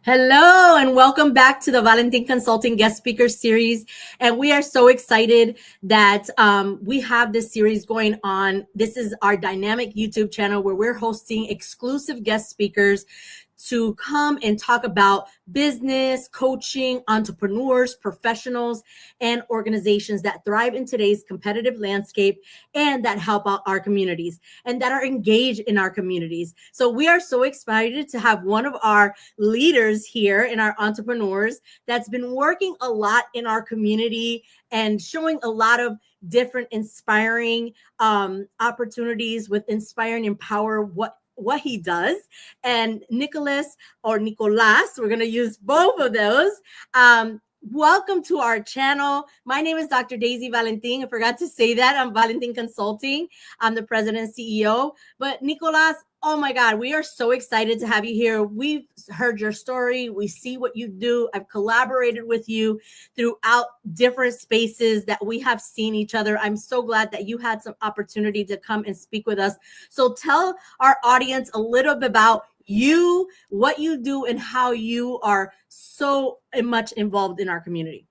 Hello and welcome back to the Valentin Consulting Guest Speaker Series. And we are so excited that we have this series going on. This is our dynamic YouTube channel where we're hosting exclusive guest speakers to come and talk about business, coaching, entrepreneurs, professionals, and organizations that thrive in today's competitive landscape and that help out our communities and that are engaged in our communities. So we are so excited to have one of our leaders here in our entrepreneurs that's been working a lot in our community and showing a lot of different inspiring opportunities with Inspire and Empower what he does. And Nicolas, we're going to use both of those. Welcome to our channel. My name is Dr. Daisy Valentin. I forgot to say that. I'm Valentin Consulting. I'm the president and CEO. But Nicolas, oh my God, we are so excited to have you here. We've heard your story. We see what you do. I've collaborated with you throughout different spaces that we have seen each other. I'm so glad that you had some opportunity to come and speak with us. So tell our audience a little bit about you, what you do, and how you are so much involved in our community.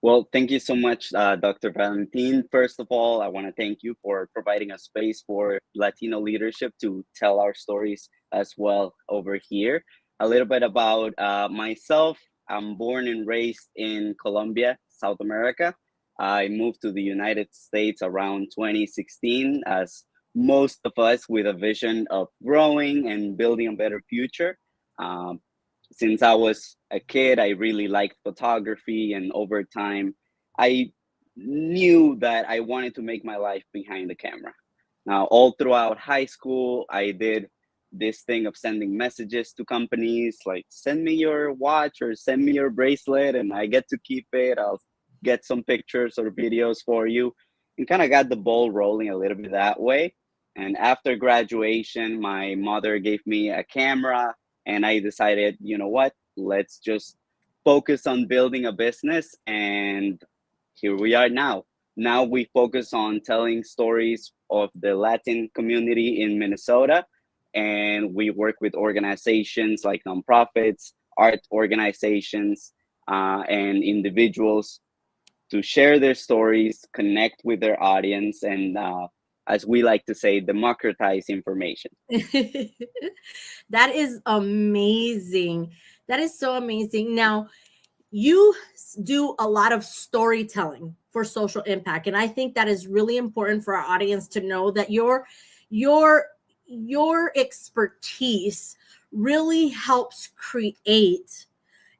Well, thank you so much, Dr. Valentin. First of all, I want to thank you for providing a space for Latino leadership to tell our stories as well over here. A little bit about myself. I'm born and raised in Colombia, South America. I moved to the United States around 2016, as most of us, with a vision of growing and building a better future. Since I was a kid, I really liked photography, and over time, I knew that I wanted to make my life behind the camera. Now, all throughout high school, I did this thing of sending messages to companies like, send me your watch or send me your bracelet, and I get to keep it. I'll get some pictures or videos for you, and kind of got the ball rolling a little bit that way. And after graduation, my mother gave me a camera, and I decided, you know what, let's just focus on building a business. And here we are now. Now we focus on telling stories of the Latin community in Minnesota. And we work with organizations like nonprofits, art organizations, and individuals to share their stories, connect with their audience, and as we like to say, democratize information. That is amazing. That is so amazing. Now, you do a lot of storytelling for social impact, and I think that is really important for our audience to know that your expertise really helps create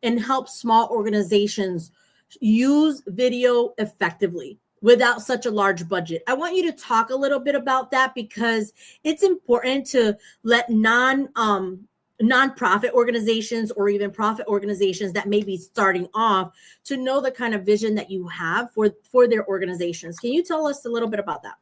and help small organizations use video effectively without such a large budget. I want you to talk a little bit about that because it's important to let nonprofit organizations or even profit organizations that may be starting off to know the kind of vision that you have for their organizations. Can you tell us a little bit about that?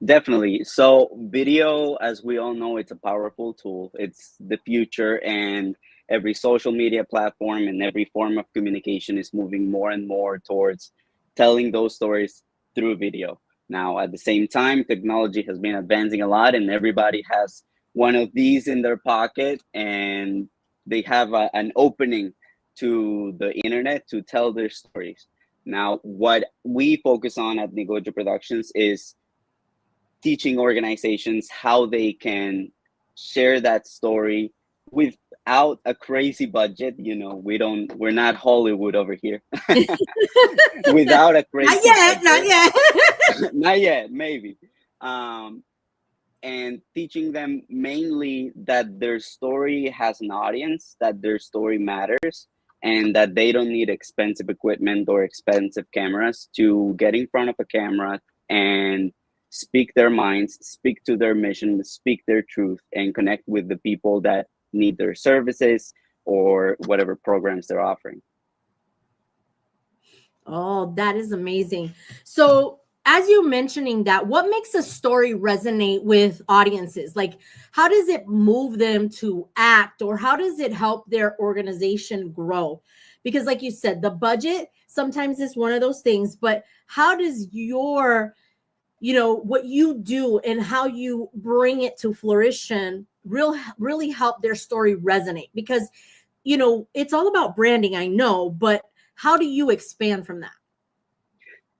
Definitely. So video, as we all know, it's a powerful tool. It's the future, and every social media platform and every form of communication is moving more and more towards telling those stories through video. Now, at the same time, technology has been advancing a lot, and everybody has one of these in their pocket, and they have an opening to the internet to tell their stories. Now, what we focus on at Negocio Productions is teaching organizations how they can share that story without a crazy budget. You know, we're not Hollywood over here. Without a crazy Not yet. Not yet, maybe. And teaching them mainly that their story has an audience, that their story matters, and that they don't need expensive equipment or expensive cameras to get in front of a camera and speak their minds, speak to their mission, speak their truth, and connect with the people that need their services or whatever programs they're offering. Oh, that is amazing. So as you mentioning that, what makes a story resonate with audiences? Like, how does it move them to act, or how does it help their organization grow? Because like you said, the budget sometimes is one of those things, but how does what you do and how you bring it to fruition really help their story resonate? Because it's all about branding, I know, but how do you expand from that?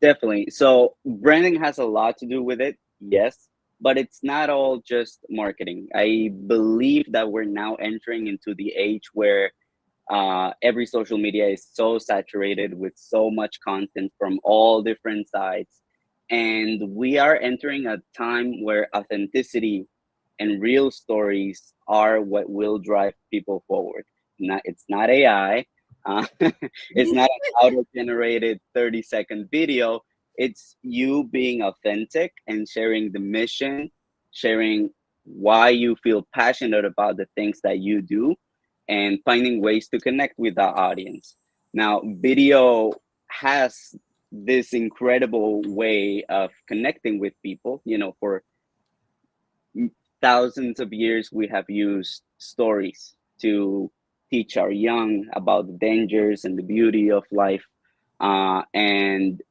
Definitely. So branding has a lot to do with it, yes, but it's not all just marketing. I believe that we're now entering into the age where every social media is so saturated with so much content from all different sides. And we are entering a time where authenticity and real stories are what will drive people forward. It's not AI. It's not an auto-generated 30-second video. It's you being authentic and sharing the mission, sharing why you feel passionate about the things that you do, and finding ways to connect with the audience. Now, video has this incredible way of connecting with people. For thousands of years, we have used stories to teach our young about the dangers and the beauty of life. And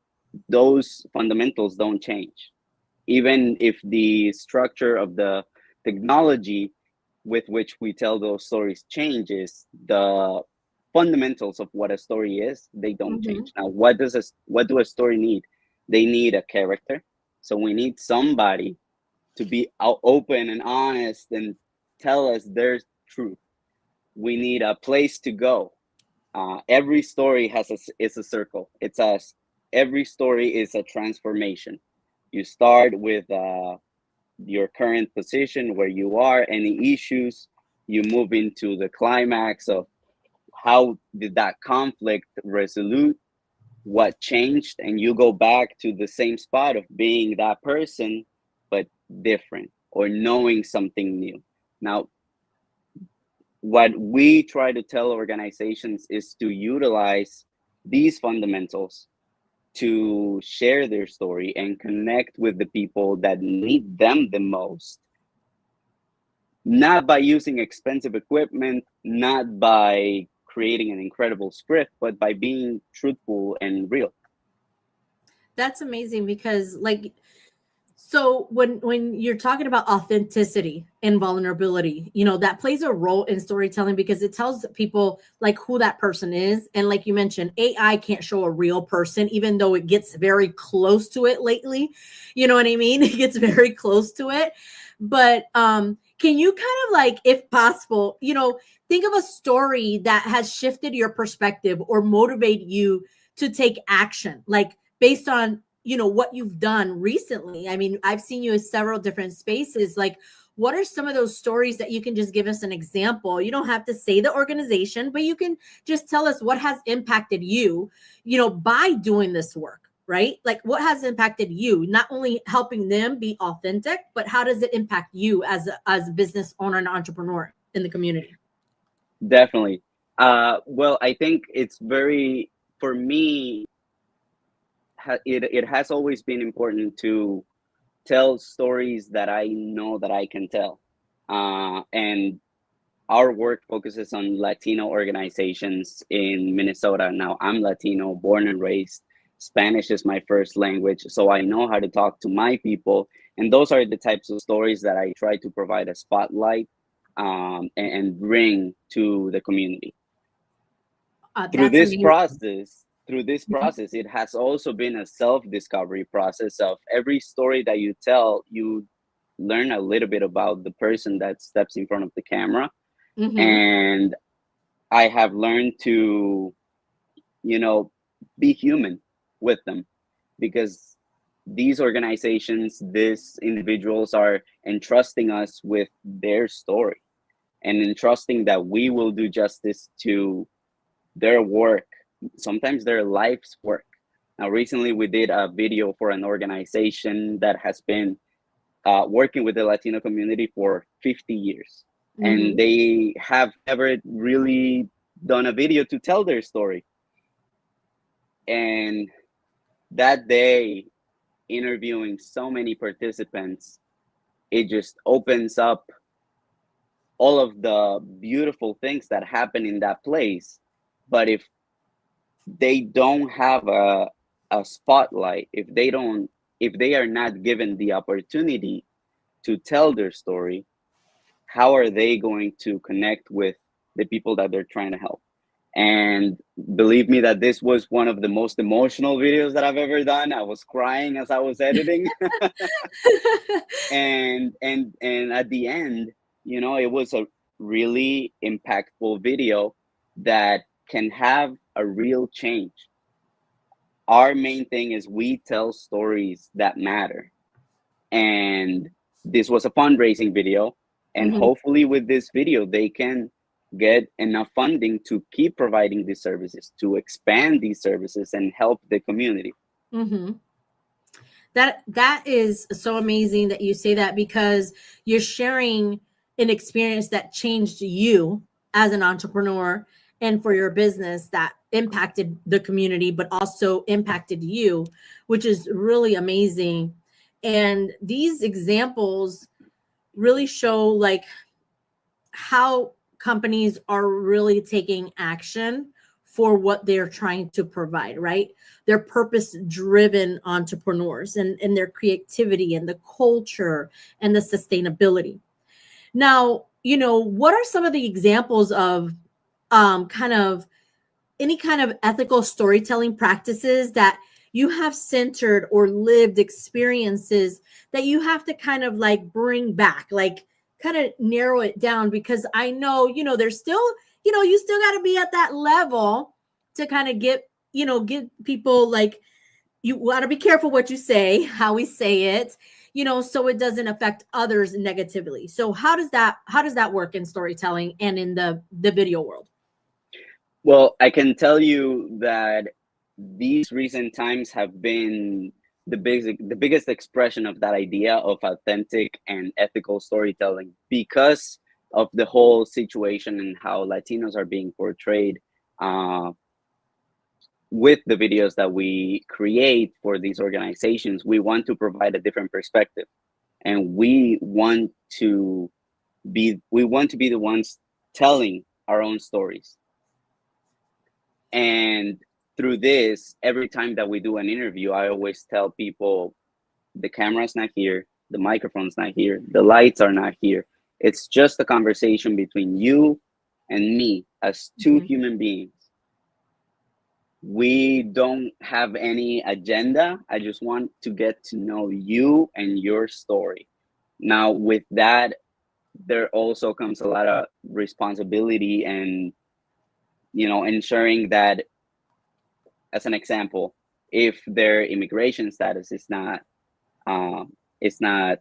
those fundamentals don't change. Even if the structure of the technology with which we tell those stories changes, the fundamentals of what a story is, they don't Mhm. change. Now, what do a story need? They need a character. So we need somebody to be open and honest and tell us their truth. We need a place to go. Every story is a circle. Every story is a transformation. You start with your current position, where you are, any issues. You move into the climax of how did that conflict resolute, what changed, and you go back to the same spot of being that person, but different, or knowing something new. Now, what we try to tell organizations is to utilize these fundamentals to share their story and connect with the people that need them the most, not by using expensive equipment, not by creating an incredible script, but by being truthful and real. That's amazing because so when you're talking about authenticity and vulnerability, that plays a role in storytelling because it tells people like who that person is. And like you mentioned, AI can't show a real person, even though it gets very close to it lately. You know what I mean? It gets very close to it. But can you kind of like, if possible, think of a story that has shifted your perspective or motivated you to take action, like based on what you've done recently. I mean, I've seen you in several different spaces. Like, what are some of those stories that you can just give us an example? You don't have to say the organization, but you can just tell us what has impacted you, by doing this work, right? Like, what has impacted you, not only helping them be authentic, but how does it impact you as a business owner and entrepreneur in the community? Definitely. Well, I think it's very, for me, it has always been important to tell stories that I know that I can tell. And our work focuses on Latino organizations in Minnesota. Now, I'm Latino, born and raised. Spanish is my first language, so I know how to talk to my people. And those are the types of stories that I try to provide a spotlight, and bring to the community. Through That's this amazing. process, it has also been a self-discovery process. Of every story that you tell, you learn a little bit about the person that steps in front of the camera. Mm-hmm. And I have learned to, you know, be human with them, because these organizations, these individuals are entrusting us with their story, and entrusting that we will do justice to their work, sometimes their life's work. Now, recently we did a video for an organization that has been working with the Latino community for 50 years. And Mm-hmm. they have never really done a video to tell their story. And that day, interviewing so many participants, it just opens up all of the beautiful things that happen in that place. But if they don't have a spotlight, if they are not given the opportunity to tell their story, how are they going to connect with the people that they're trying to help. And believe me that this was one of the most emotional videos that I've ever done. I was crying as I was editing. And at the end, you know, it was a really impactful video that can have a real change. Our main thing is we tell stories that matter. And this was a fundraising video, and Mm-hmm. hopefully with this video they can get enough funding to keep providing these services, to expand these services and help the community. Mm-hmm. That is so amazing that you say that, because you're sharing an experience that changed you as an entrepreneur and for your business, that impacted the community but also impacted you, which is really amazing. And these examples really show like how companies are really taking action for what they're trying to provide, right? They're purpose driven entrepreneurs, and their creativity and the culture and the sustainability. Now, you know, what are some of the examples of kind of any kind of ethical storytelling practices that you have centered or lived experiences that you have to kind of like bring back, like kind of narrow it down? Because I know, you know, there's still, you know, you still got to be at that level to kind of get, you know, get people like, you got to be careful what you say, how we say it, you know, so it doesn't affect others negatively. So how does that work in storytelling and in the video world? Well, I can tell you that these recent times have been the biggest expression of that idea of authentic and ethical storytelling, because of the whole situation and how Latinos are being portrayed uh, with the videos that we create for these organizations. We want to provide a different perspective, and we want to be the ones telling our own stories. And through this, every time that we do an interview, I always tell people the camera's not here, the microphone's not here, the lights are not here. It's just a conversation between you and me as two Mhm. human beings. We don't have any agenda. I just want to get to know you and your story. Now, with that, there also comes a lot of responsibility and, you know, ensuring that, as an example, if their immigration status um, is not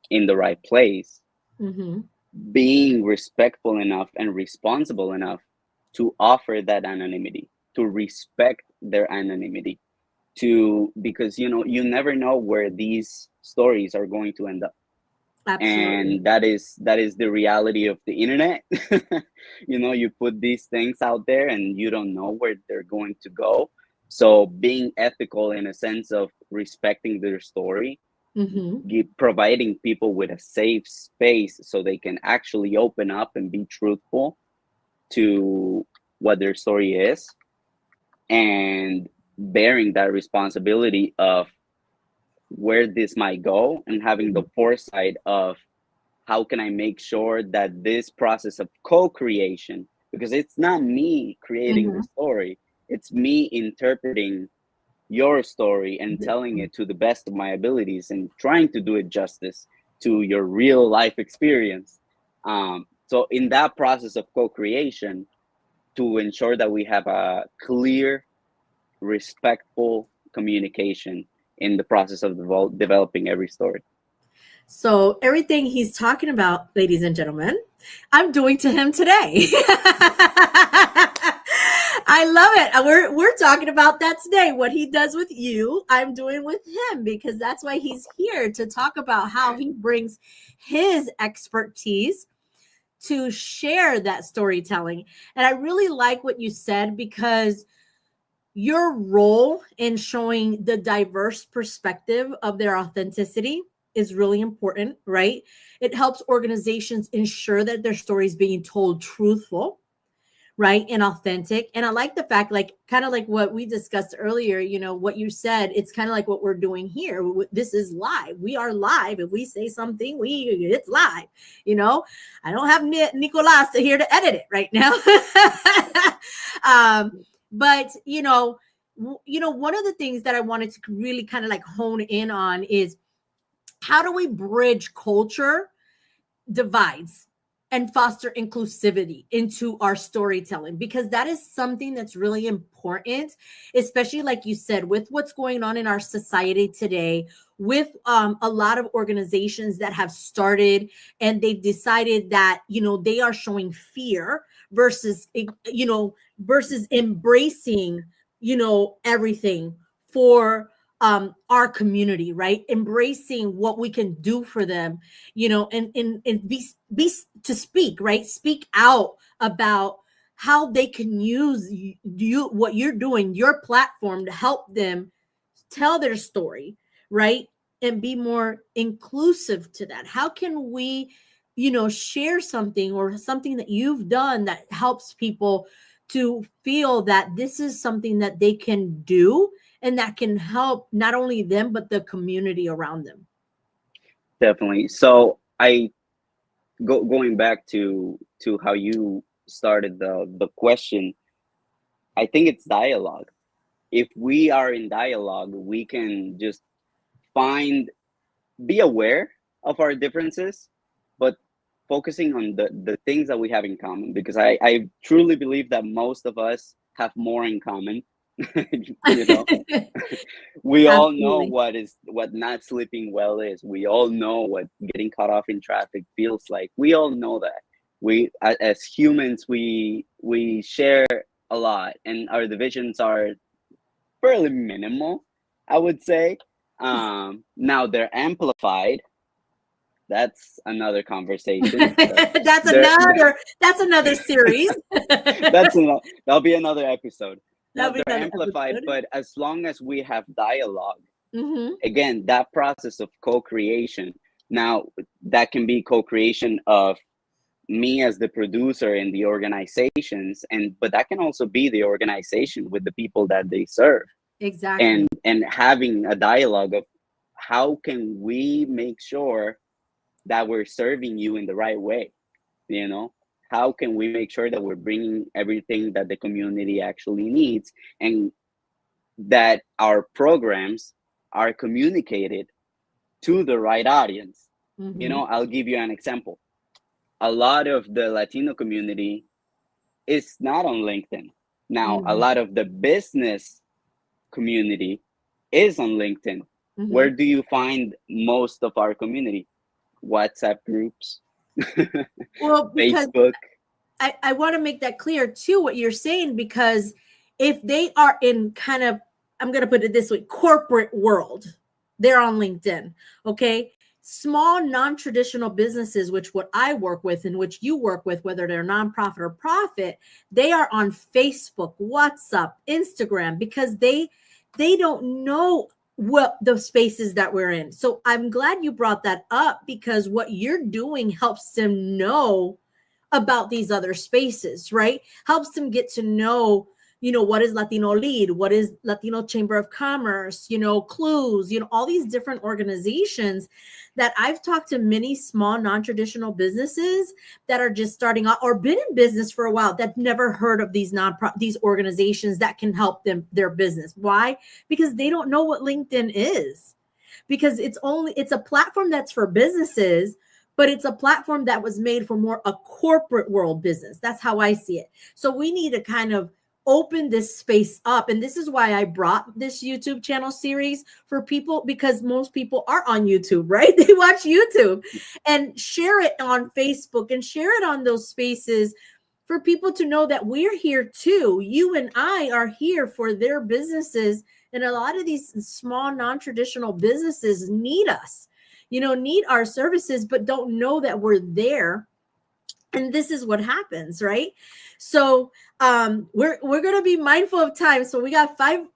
in the right place, Mhm. being respectful enough and responsible enough to offer that anonymity, to respect their anonymity, to, because you know, you never know where these stories are going to end up. Absolutely. And that is the reality of the internet. You know, you put these things out there and you don't know where they're going to go. So being ethical in a sense of respecting their story, Mhm. providing people with a safe space so they can actually open up and be truthful to what their story is, and bearing that responsibility of where this might go, and having the foresight of how can I make sure that this process of co-creation, because it's not me creating the Mhm. story, it's me interpreting your story and telling it to the best of my abilities and trying to do it justice to your real life experience. So in that process of co-creation, to ensure that we have a clear, respectful communication in the process of developing every story. So everything he's talking about, ladies and gentlemen, I'm doing to him today. I love it. We're talking about that today. What he does with you, I'm doing with him, because that's why he's here to talk about how he brings his expertise to share that storytelling. And I really like what you said, because your role in showing the diverse perspective of their authenticity is really important, right? It helps organizations ensure that their story is being told truthful, right, and authentic. And I like the fact, like, kind of like what we discussed earlier, you know, what you said, it's kind of like what we're doing here. This is live. We are live. If we say something, it's live. You know, I don't have Nicolas here to edit it right now. But one of the things that I wanted to really kind of like hone in on is, how do we bridge culture divides and foster inclusivity into our storytelling? Because that is something that's really important, especially like you said, with what's going on in our society today, with a lot of organizations that have started and they've decided that, they are showing fear versus, versus embracing, everything for our community, right? Embracing what we can do for them, and be to speak, right? Speak out about how they can use what you're doing, your platform, to help them tell their story, right? And be more inclusive to that. How can we, share something or something that you've done that helps people to feel that this is something that they can do and that can help not only them but the community around them? Definitely. So I going back to how you started the question, I think it's dialogue. If we are in dialogue, we can just find be aware of our differences, but focusing on the things that we have in common, because I truly believe that most of us have more in common. you know we all know Absolutely. what not sleeping well is. We all know what getting caught off in traffic feels like. We all know that. As humans, we share a lot, and our divisions are fairly minimal, I would say. Now they're amplified. That's another conversation. that's They're, another that's another series. that'll be another episode. Now That'll be they're another amplified, episode. but as long as we have dialogue, Hmm. again, that process of co-creation. Now that can be co-creation of me as the producer in the organizations, but that can also be the organization with the people that they serve, Exactly. and having a dialogue of how can we make sure that we're serving you in the right way. you know how can we make sure that we're bringing everything that the community actually needs, and that our programs are communicated to the right audience. Hmm. I'll give you an example. A lot of the Latino community is not on LinkedIn. Now, a Hmm. lot of the business community is on LinkedIn. Hmm. Where do you find most of our community? WhatsApp groups, Well, because Facebook. I want to make that clear too, what you're saying, because if they are in kind of, I'm going to put it this way, corporate world, they're on LinkedIn. Okay. Small non-traditional businesses, which what I work with and which you work with, whether they're nonprofit or profit, they are on Facebook, WhatsApp, Instagram, because they don't know what the spaces that we're in. So I'm glad you brought that up, because what you're doing helps them know about these other spaces, right? Helps them get to know, what is Latino Lead, what is Latino Chamber of Commerce, Clues, all these different organizations that I've talked to many small non-traditional businesses that are just starting out or been in business for a while that never heard of these organizations that can help them their business. Why? Because they don't know what LinkedIn is. Because it's a platform that's for businesses, but it's a platform that was made for more a corporate world business. That's how I see it. So we need to kind of open this space up. And this is why I brought this YouTube channel series for people, because most people are on YouTube, right? They watch YouTube, and share it on Facebook and share it on those spaces for people to know that we're here too. You and I are here for their businesses. And a lot of these small non-traditional businesses need us, need our services, but don't know that we're there. And this is what happens, right? So we're gonna be mindful of time. So we got 5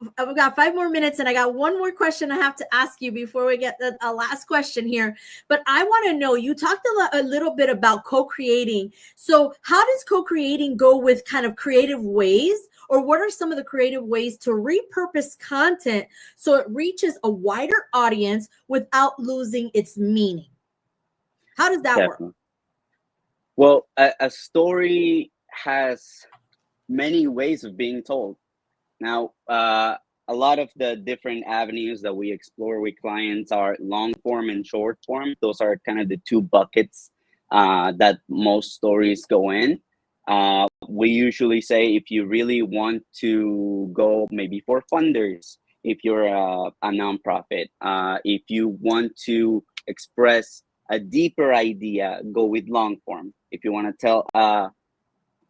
more minutes, and I got one more question I have to ask you before we get the last question here. But I want to know, you talked a little bit about co-creating. So how does co-creating go with kind of creative ways, or what are some of the creative ways to repurpose content so it reaches a wider audience without losing its meaning? How does that work? Definitely. Well, a story has many ways of being told. Now, a lot of the different avenues that we explore with clients are long form and short form. Those are kind of the two buckets that most stories go in. We usually say if you really want to go maybe for funders, if you're a nonprofit, if you want to express a deeper idea, go with long form. If you want to tell a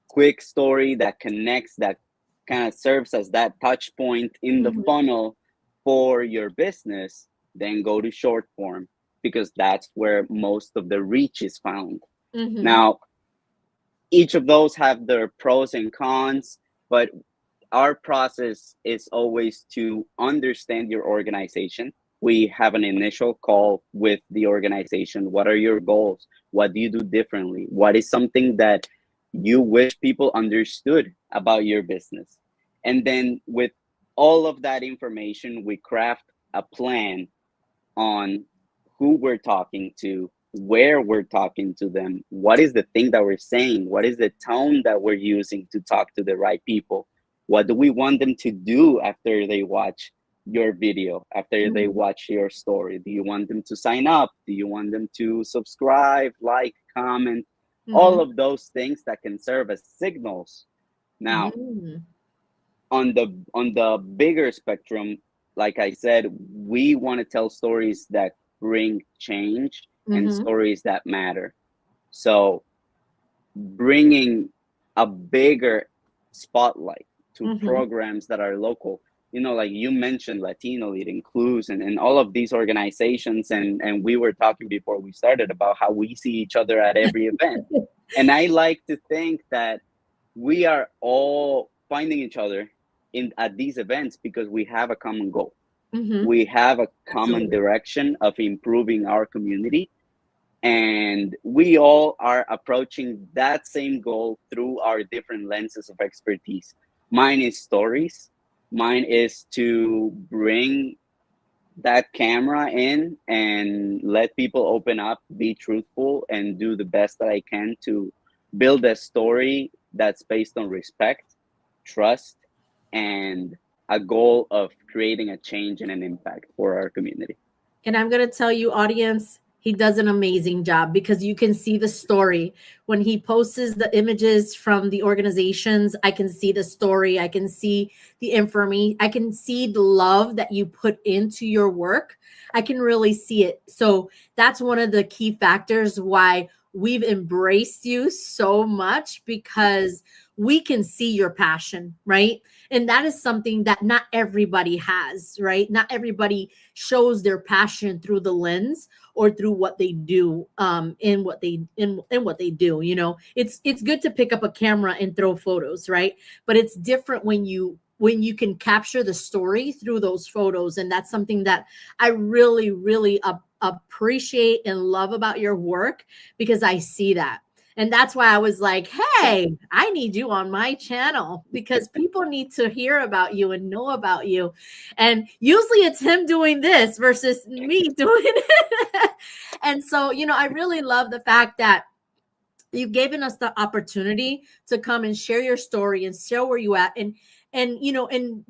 quick story that connects, that kind of serves as that touch point in the Mhm. funnel for your business, then go to short form, because that's where most of the reach is found. Mhm. Now, each of those have their pros and cons, but our process is always to understand your organization. We have an initial call with the organization. What are your goals? What do you do differently? What is something that you wish people understood about your business? And then with all of that information, we craft a plan on who we're talking to, where we're talking to them, what is the thing that we're saying, what is the tone that we're using to talk to the right people, what do we want them to do after they watch your video, after they Mhm. watch your story. Do you want them to sign up? Do you want them to subscribe, like, comment? All Mhm. of those things that can serve as signals. Now, Mhm. on the bigger spectrum, like I said, we want to tell stories that bring change and Mhm. stories that matter. So bringing a bigger spotlight to Mhm. programs that are local, like you mentioned, Latino Lead, Includes, and all of these organizations, and we were talking before we started about how we see each other at every event. And I like to think that we are all finding each other in at these events because we have a common goal. Mhm. We have a common Absolutely. direction of improving our community, and we all are approaching that same goal through our different lenses of expertise. Mine is stories. Mine is to bring that camera in and let people open up, be truthful, and do the best that I can to build a story that's based on respect, trust, and a goal of creating a change and an impact for our community. And I'm going to tell you, audience, he does an amazing job because you can see the story. When he posts the images from the organizations, I can see the story. I can see the information. I can see the love that you put into your work. I can really see it. So that's one of the key factors why we've embraced you so much, because we can see your passion, right? And that is something that not everybody has, right? Not everybody shows their passion through the lens or through what they do in what they in what they do. It's good to pick up a camera and throw photos, right? But it's different when you can capture the story through those photos. And that's something that I really really appreciate and love about your work, because I see that. And that's why I was like, Thank hey, I need you on my channel, because people need to hear about you and know about you. And usually it's him doing this versus me doing it. And so, I really love the fact that you've given us the opportunity to come and share your story and share where you at, and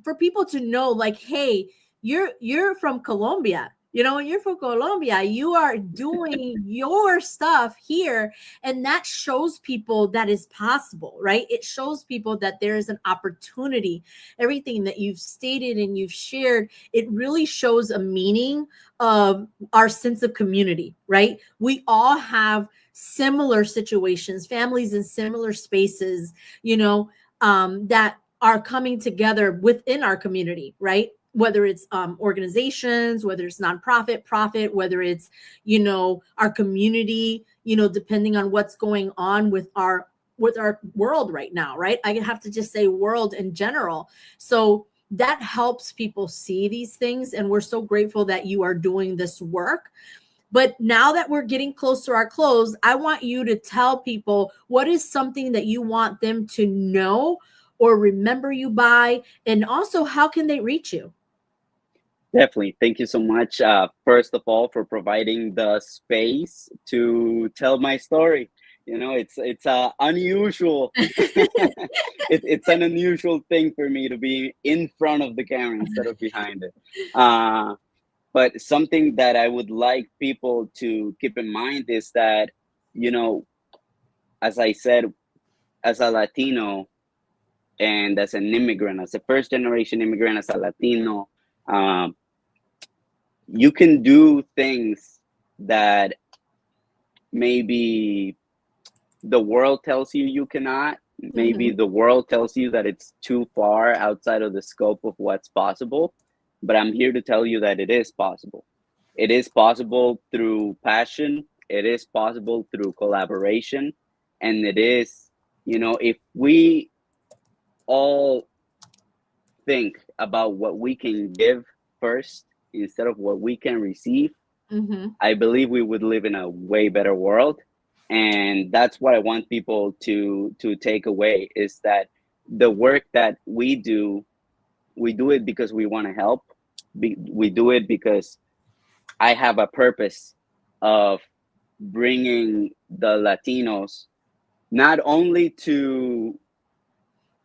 for people to know, like, hey, you're from Colombia. You're from Colombia. You are doing your stuff here, and that shows people that is possible, right? It shows people that there is an opportunity. Everything that you've stated and you've shared, it really shows a meaning of our sense of community, right? We all have similar situations, families in similar spaces, that are coming together within our community, right? whether it's organizations, whether it's nonprofit, profit, whether it's, our community, depending on what's going on with our world right now, right? I have to just say world in general. So that helps people see these things. And we're so grateful that you are doing this work. But now that we're getting close to our close, I want you to tell people what is something that you want them to know or remember you by, and also how can they reach you? Definitely. Thank you so much, first of all, for providing the space to tell my story. It's unusual. It's an unusual thing for me to be in front of the camera instead of behind it. But something that I would like people to keep in mind is that, you know, as I said, as a Latino and as an immigrant, as a first generation immigrant, as a Latino, um, you can do things that maybe the world tells you you cannot. Maybe Mm-hmm. the world tells you that it's too far outside of the scope of what's possible. But I'm here to tell you that it is possible. It is possible through passion, it is possible through collaboration. And it is, if we all think about what we can give first instead of what we can receive, Mm-hmm. I believe we would live in a way better world. And that's what I want people to take away, is that the work that we do it because we want to help. We do it because I have a purpose of bringing the Latinos not only to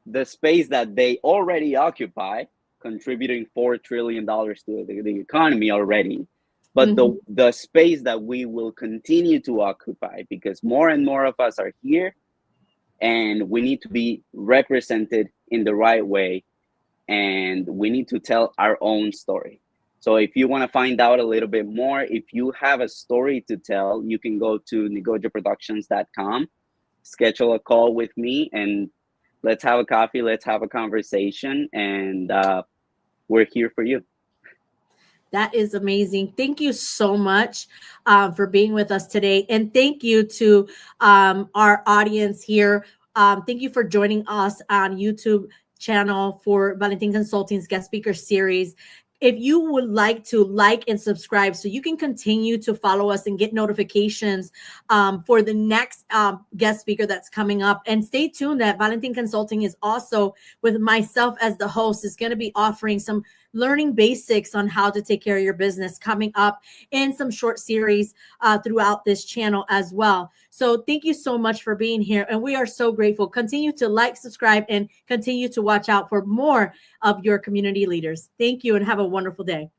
the space that they already occupy, contributing $4 trillion to the economy already, but Mm-hmm. the space that we will continue to occupy, because more and more of us are here, and we need to be represented in the right way, and we need to tell our own story. So if you want to find out a little bit more, if you have a story to tell, you can go to negotiaproductions.com, schedule a call with me, and let's have a coffee, let's have a conversation, and we're here for you. That is amazing. Thank you so much for being with us today. And thank you to our audience here. Thank you for joining us on YouTube channel for Valentin Consulting's guest speaker series. If you would like to like and subscribe so you can continue to follow us and get notifications for the next guest speaker that's coming up. And stay tuned that Valentin Consulting is also, with myself as the host, is going to be offering some learning basics on how to take care of your business coming up in some short series throughout this channel as well. So thank you so much for being here. And we are so grateful. Continue to like, subscribe, and continue to watch out for more of your community leaders. Thank you and have a wonderful day.